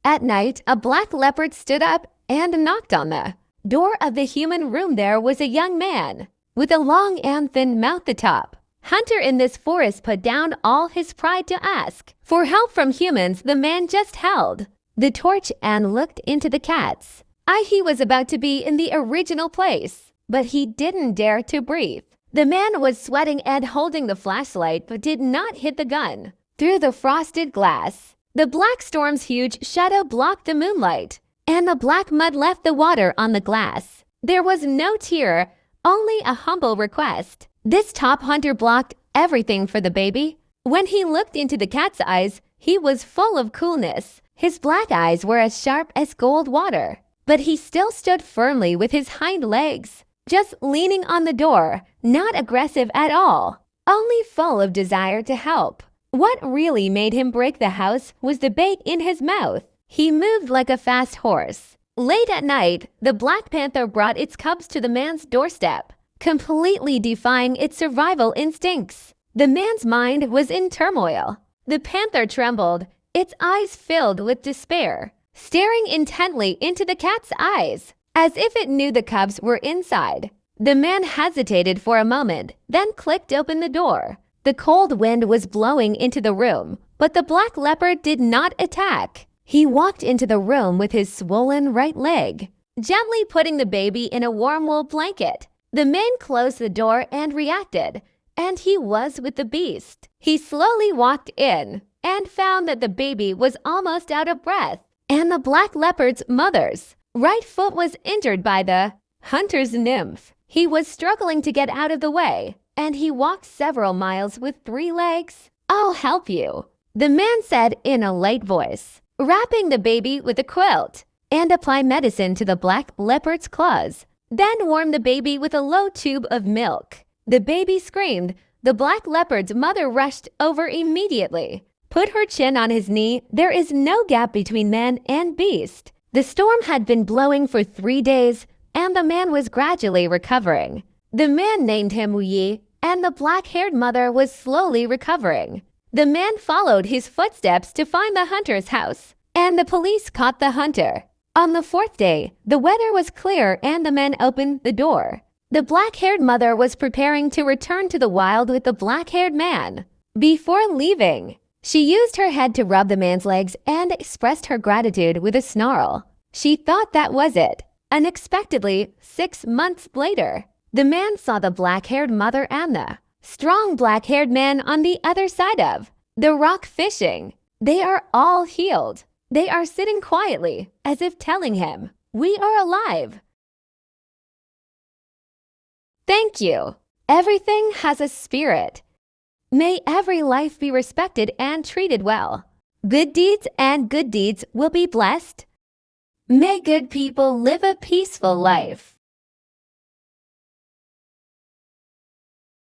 At night, a black leopard stood up and knocked on the door of the human room. There was a young man with a long and thin mouth. The top hunter in this forest put down all his pride to ask for help from humans. The man just held the torch and looked into the cat's eye. He was about to be in the original place, but he didn't dare to breathe. The man was sweating and holding the flashlight, but did not hit the gun through the frosted glass. The black storm's huge shadow blocked the moonlight, and the black mud left the water on the glass. There was no tear, only a humble request. This top hunter blocked everything for the baby. When he looked into the cat's eyes, he was full of coolness. His black eyes were as sharp as gold water, but he still stood firmly with his hind legs, just leaning on the door, not aggressive at all, only full of desire to help. What really made him break the house was the bait in his mouth. He moved like a fast horse. Late at night, the black panther brought its cubs to the man's doorstep, completely defying its survival instincts. The man's mind was in turmoil. The panther trembled, its eyes filled with despair, staring intently into the cat's eyes, as if it knew the cubs were inside. The man hesitated for a moment, then clicked open the door. The cold wind was blowing into the room, but the black leopard did not attack. He walked into the room with his swollen right leg, gently putting the baby in a warm wool blanket. The man closed the door and reacted, and he was with the beast. He slowly walked in and found that the baby was almost out of breath, and the black leopard's mother's right foot was injured by the hunter's nymph. He was struggling to get out of the way, and he walked several miles with 3 legs. "I'll help you," the man said in a light voice, wrapping the baby with a quilt, and apply medicine to the black leopard's claws. Then warm the baby with a low tube of milk. The baby screamed. The black leopard's mother rushed over immediately, put her chin on his knee. There is no gap between man and beast. The storm had been blowing for 3 days, and the man was gradually recovering. The man named him Yi, and the black-haired mother was slowly recovering. The man followed his footsteps to find the hunter's house, and the police caught the hunter. On the 4th day, the weather was clear and the men opened the door. The black-haired mother was preparing to return to the wild with the black-haired man. Before leaving, she used her head to rub the man's legs and expressed her gratitude with a snarl. She thought that was it. Unexpectedly, 6 months later, the man saw the black-haired mother and the strong black-haired man on the other side of the rock fishing. They are all healed. They are sitting quietly, as if telling him, "We are alive." Thank you. Everything has a spirit. May every life be respected and treated well. Good deeds and good deeds will be blessed. May good people live a peaceful life.